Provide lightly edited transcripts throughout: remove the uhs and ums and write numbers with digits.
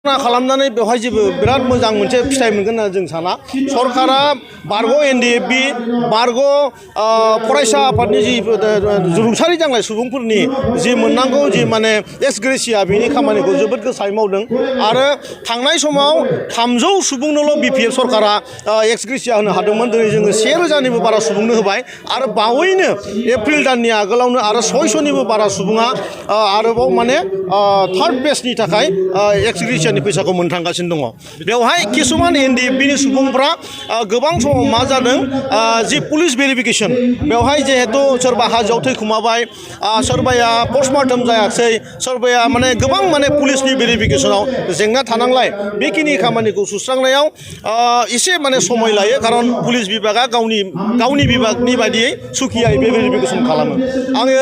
खालामनानै बेवहाय जेबो बिराद मोजां मोनसे फिथाइ मोनगोन होनना जों साना सरकारा बारग' एनडिएफबि बारग' फरायसा आफादनि जि रुंसारि जानाय सुबुंफोरनि जि मोननांगौ जि माने एक्स ग्रेसिया बेनि खामानिखौ जोबोद गोसायै मावदों आरो थांनाय समाव 300 सुबुंनोल' बिपिएफ सरकारा एक्स ग्रेसिया होनो हादोंमोन दिनै जोङो 1000निबो बारा सुबुंनो होबाय आरो बावैनो एप्रिल दाननि आगोलावनो आरो 600निबो बारा सुबुङा आरोबाव माने थार्ड बेचनि थाखाय एक्स ग्रेसिया फैसाखौ मोननो थांगासिनो दङ बेवहाय किसुमान एनडिएफबिनि सुबुंफ्रा गोबां समाव मा जादों जि पुलिस भेरिफिकेसन बेवहाय जिहेतु सोरबा हाजोआव थैखुमाबाय सोरबाया पस्टमार्टम जायाखै सोरबाया माने गोबां माने पुलिसनि भेरिफिकेसनाव जेंना थानांलाय बेखिनि खामानिखौ सुस्रांनायाव एसे माने समय लायो खारन पुलिस बिभागा गावनि बिभागनि बायदियै सुखियायै बे भेरिफिकेसन खालामो आङो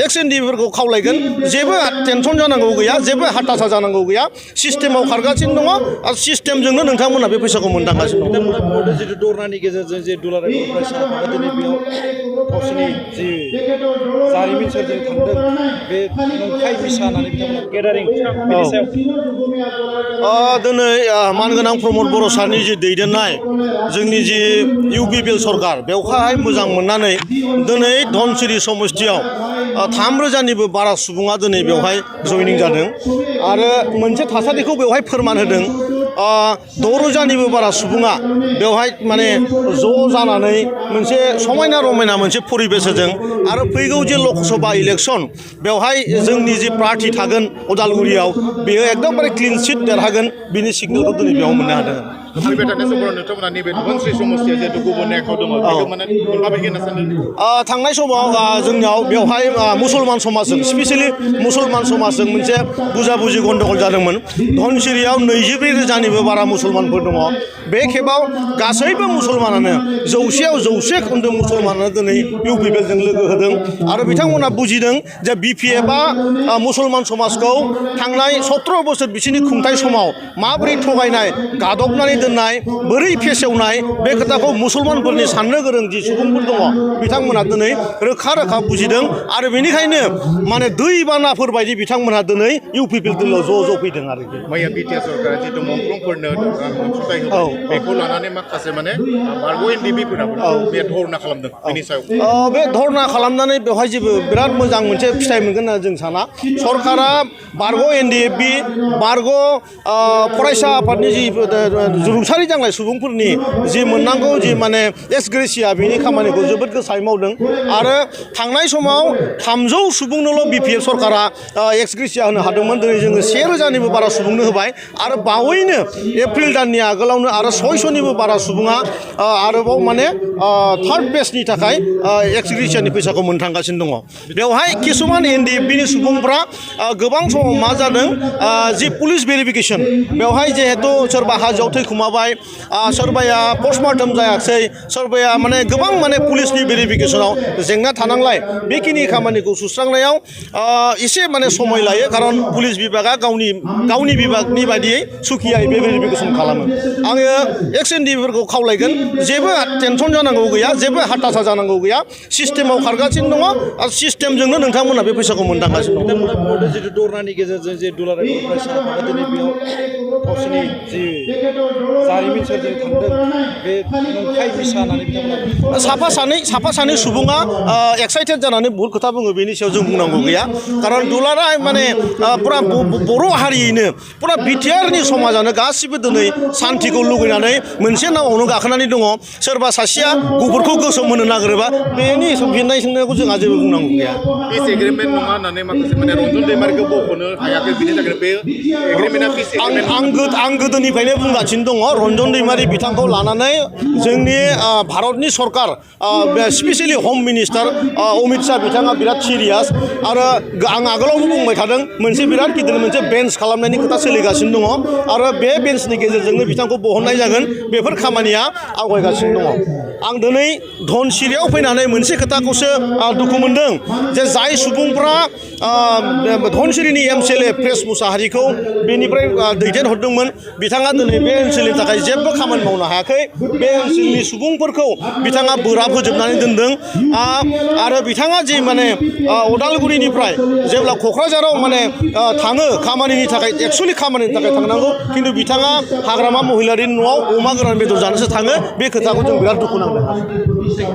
एक्स एनडिएफफोरखौ खावलायगोन जेबो टेनसन जानांगौ गैया जेबो हाथासा जानांगौ गैया सिस्टेमाव खारगासिनो दङ आरो सिस्टेमजोंनो नोंथांमोना बे फैसाखौ मोनदांगासिनो दङ जितु दरनानि गेजेरजों जे दुलाराय फरायसा आफादा दिनै बेयाव गावसोरनि जि जारिमिन सोरजिनो थांदों बे नंखाय मिसा होननानै बिथांमोना गेदारिं बेनि सायाव दिनै मानगोनां प्रमद बर' सारनि जि दैदेननाय जोंनि जि इउपिपिएल सरकार बेवहाय मोजां मोननानै दिनै धनसिरि समस्थियाव 3000निबो बारा सुबुङा दिनै बेवहाय जयनिं जादों आरो मोनसे थासारिखौ बेवहाय फोरमान होदों 6000निबो बारा सुबुङा बेवहाय माने ज' जानानै मोनसे समायना रमायना मोनसे परिबेस होदों आरो फैगौ जे लकसभा इलेक्सन बेवहाय जोंनि जि पार्टी थागोन उदालगुरियाव बेयो एकदमबारे क्लिन सिट देरहागोन बिनि सिगनेलखौ दिनै बेयाव मोननो हादों फैबाय थानाय समाव नोंथांमोना नैबे धनस्रि समस्थिया जिहेतु गुबुन एकआव दङ बेखौ माने मोनबाबायगोन होनना सानदों थांनाय समाव जोंनियाव बेवहाय मुसलमान समाजजों स्पेसियेलि मुसलमान समाजजों मोनसे बुजाबुजि गन्डगल जादोंमोन धनसिरियाव 24,000निबो बारा मुसलमानफोर दङ बे खेबाव गासैबो मुसलमानानो 100आव 100 खोन्दो मुसलमानानो दिनै इउपिपिएलजों लोगो होदों आरो बिथांमोना बुजिदों जे बिपिएफआ मुसलमान समाजखौ थांनाय 17 बोसोर बिसोरनि खुंथाय समाव माबोरै थगायनाय गादबनानै दोननाय बोरै फेसेवनाय बे खोथाखौ मुसलमानफोरनि साननो गोरों जि सुबुंफोर दङ बिथांमोना दिनै रोखा रोखा बुजिदों आरो बेनिखायनो माने दैबानाफोर बायदि बिथांमोनहा दिनै इउपिपिएल ज' फैदों आरोखि मैया बिटिआर सरकारा जितु मुंख्लंफोरनो अनसुंथाइ होबाय बेखौ लानानै माखासे माने बारग' एनडिएफबिफोराबो बे धरना खालामदों बेनि सायाव बे धरना खालामनानै बेवहाय जेबो बिराद मोजां मोनसे फिथाइ मोनगोन होनना जों साना सरकारा बारग' एनडिएफबि बारग' फरायसा आफादनि जि रुंसारि जानाय सुबुंफोरनि जि मोननांगौ जि माने एक्स ग्रेसिया बेनि खामानिखौ जोबोद गोसायै मावदों आरो थांनाय समाव 300 सुबुंनोल' बिपिएफ सरकारा एक्स ग्रेसिया होनो हादोंमोन दिनै जोङो 1000निबो बारा सुबुंनो होबाय आरो बावैनो एप्रिल दाननि आगोलावनो आरो 600निबो बारा सुबुङा आरोबाव माने थार्ड बेचनि थाखाय एक्स ग्रेसियानि फैसाखौ मोननो थांगासिनो दङ बेवहाय किसुमान एनडिएफबिनि सुबुंफ्रा गोबां समाव मा जादों जि पुलिस भेरिफिकेसन बेवहाय जिहेतु सोरबा हाजोआव थैखुमाबाय सोरबाया पस्टमार्टम जायाखै सोरबाया माने गोबां माने पुलिसनि भेरिफिकेसनाव जेंना थानांलाय बेखिनि खामानिखौ सुस्रांनायाव एसे माने समय लायो खारन पुलिस बिभागा गावनि बिभागनि बायदियै सुखियायै बे भेरिफिकेसन खालामो आङो एक्स एनडिएफफोरखौ खावलायगोन जेबो टेनसन जानांगौ गैया जेबो हाथासा जानांगौ गैया सिस्टेमाव खारगासिनो दङ आरो सिस्टेमजोंनो नोंथांमोना बे फैसाखौ मोनदांगासिनो दङ जितु दरनानि गेजेरजों जे दुलाराय फरायसा आफादा दिनै बेयाव गावसोरनि जि जारिमिन सोरजिनो थांदों बे नंखाय मिसा होननानै बिथांमोना साफा सानै सुबुङा एक्साइटेड जानानै बहुत खोथा बुङो बेनि सायाव जों बुंनांगौ गैया खारन दुलाराय माने पुरा बर' हारियैनो पुरा बिटिआरनि समाजानो गासिबो दिनै सान्थिखौ लुगैनानै मोनसे नावावनो गाखोनानै दङ सोरबा सासेया गुफुरखौ गोसोम होनो नागिरोबा बेनि फिननाय सोंनायखौ जोंहा जेबो बुंनांगौ गैया पिस एग्रिमेन्ट नङा होननानै माखासे माने रन्जन दैमारिखौ बख'नो हायाखै बिनि थाखाय बे एग्रिमेन्टआ पिस एग्रिमेन्ट आं गोदोनिफ्रायनो बुंगासिनो दङ रन्जन दैमारि बिथांखौ लानानै जोंनि भारतनि सरकार स्पेसियेलि हम मिनिस्टार अमित शाह बिथाङा बिराद सिरियास आरो आं आगोलावबो बुंबाय थादों मोनसे बिराद गिदिर मोनसे बेन्च खालामनायनि खोथा सोलिगासिनो दङ आरो बे बेन्चनि गेजेरजोंनो बिथांखौ बहननाय जागोन बेफोर खामानिया आवगायगासिनो दङ आं दिनै धनसिरियाव फैनानै मोनसे खोथाखौसो दुखु मोनदों जे जाय सुबुंफ्रा धनसिरिनि एमसिएलए प्रेस मुसाहारिखौ बेनिफ्राय दैदेनहरदोंमोन बिथाङा दिनै बे ओनसोलनि थाखाय जेबो खामानि मावनो हायाखै बे ओनसोलनि सुबुंफोरखौ बिथाङा बोराब होजोबनानै दोनदों आरो बिथाङा जि माने उदालगुरिनिफ्राय जेब्ला क'क्राझाराव माने थाङो खामानिनि थाखाय एक्सुवेलि खामानिनि थाखाय थांनांगौ खिन्थु बिथाङा हाग्रामा महिलारिनि न'आव अमा गोरान बेदर जानोसो थाङो बे खोथाखौ जों बिराद दुखु नांदों